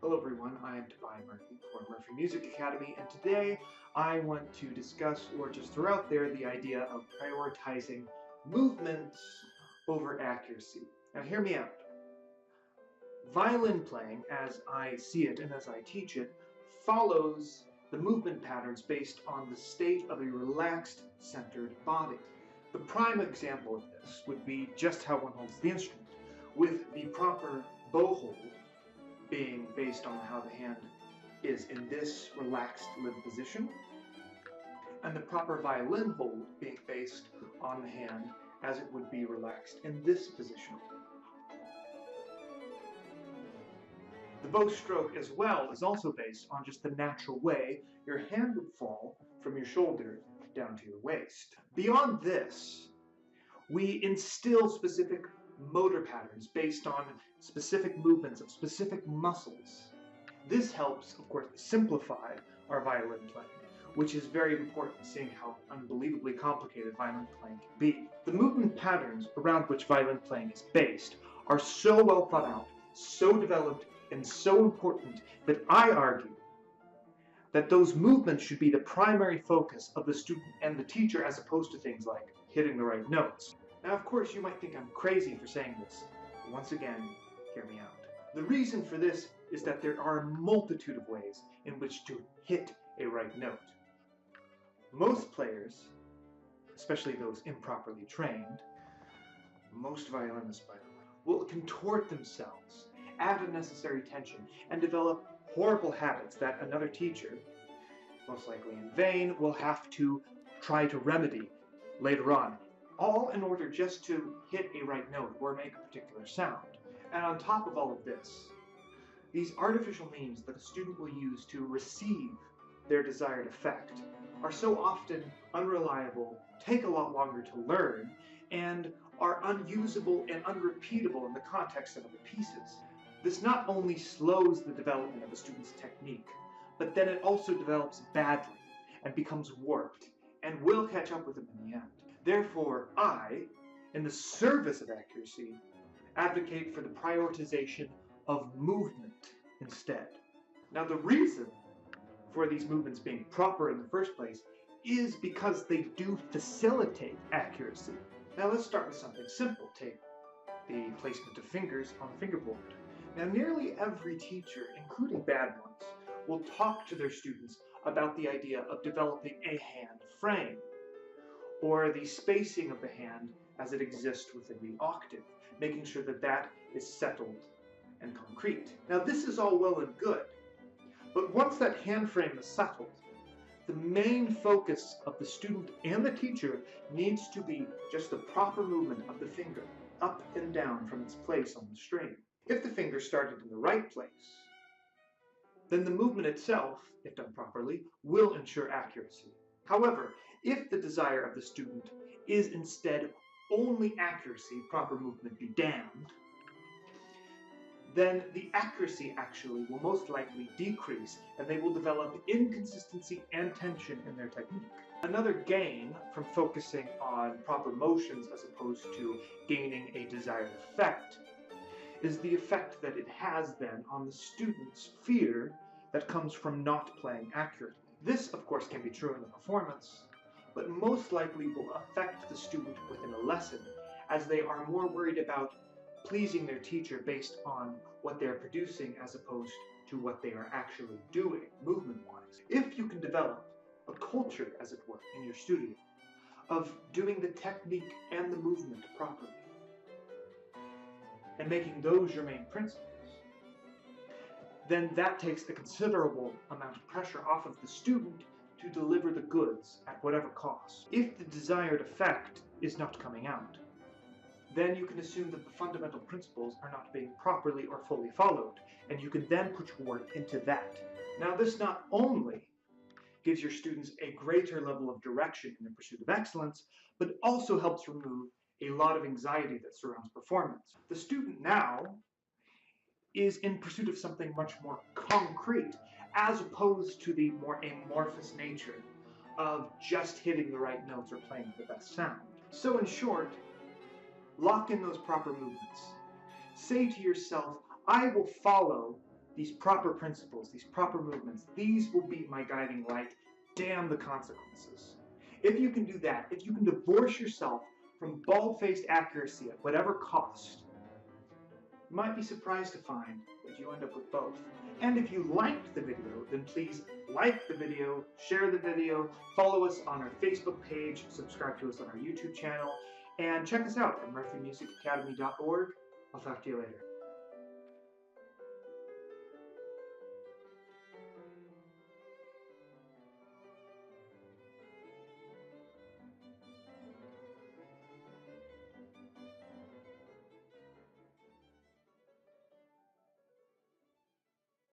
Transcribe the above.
Hello everyone, I am Tobias Murphy for Murphy Music Academy, and today I want to discuss, or just throw out there, the idea of prioritizing movement over accuracy. Now hear me out. Violin playing, as I see it and as I teach it, follows the movement patterns based on the state of a relaxed, centered body. The prime example of this would be just how one holds the instrument, with the proper bow hold being based on how the hand is in this relaxed limp position, and the proper violin hold being based on the hand as it would be relaxed in this position. The bow stroke as well is also based on just the natural way your hand would fall from your shoulder down to your waist. Beyond this, we instill specific motor patterns based on specific movements of specific muscles. This helps, of course, simplify our violin playing, which is very important seeing how unbelievably complicated violin playing can be. The movement patterns around which violin playing is based are so well thought out, so developed, and so important that I argue that those movements should be the primary focus of the student and the teacher as opposed to things like hitting the right notes. Now, of course, you might think I'm crazy for saying this. Once again, hear me out. The reason for this is that there are a multitude of ways in which to hit a right note. Most players, especially those improperly trained, most violinists, by the way, will contort themselves, add unnecessary tension, and develop horrible habits that another teacher, most likely in vain, will have to try to remedy later on, all in order just to hit a right note or make a particular sound. And on top of all of this, these artificial means that a student will use to receive their desired effect are so often unreliable, take a lot longer to learn, and are unusable and unrepeatable in the context of other pieces. This not only slows the development of a student's technique, but then it also develops badly and becomes warped and will catch up with them in the end. Therefore, I, in the service of accuracy, advocate for the prioritization of movement instead. Now, the reason for these movements being proper in the first place is because they do facilitate accuracy. Now, let's start with something simple. Take the placement of fingers on the fingerboard. Now, nearly every teacher, including bad ones, will talk to their students about the idea of developing a hand frame, or the spacing of the hand as it exists within the octave, making sure that that is settled and concrete. Now, this is all well and good, but once that hand frame is settled, the main focus of the student and the teacher needs to be just the proper movement of the finger, up and down from its place on the string. If the finger started in the right place, then the movement itself, if done properly, will ensure accuracy. However, if the desire of the student is instead only accuracy, proper movement be damned, then the accuracy actually will most likely decrease and they will develop inconsistency and tension in their technique. Another gain from focusing on proper motions as opposed to gaining a desired effect is the effect that it has then on the student's fear that comes from not playing accurately. This, of course, can be true in the performance, but most likely will affect the student within a lesson as they are more worried about pleasing their teacher based on what they're producing as opposed to what they are actually doing movement-wise. If you can develop a culture, as it were, in your studio of doing the technique and the movement properly, and making those your main principles, then that takes a considerable amount of pressure off of the student to deliver the goods at whatever cost. If the desired effect is not coming out, then you can assume that the fundamental principles are not being properly or fully followed, and you can then put your work into that. Now, this not only gives your students a greater level of direction in the pursuit of excellence, but also helps remove a lot of anxiety that surrounds performance. The student now is in pursuit of something much more concrete, as opposed to the more amorphous nature of just hitting the right notes or playing the best sound. So in short, lock in those proper movements. Say to yourself, I will follow these proper principles, these proper movements, these will be my guiding light. Damn the consequences. If you can do that, if you can divorce yourself from bald-faced accuracy at whatever cost, you might be surprised to find that you end up with both. And if you liked the video, then please like the video, share the video, follow us on our Facebook page, subscribe to us on our YouTube channel, and check us out at murphymusicacademy.org. I'll talk to you later.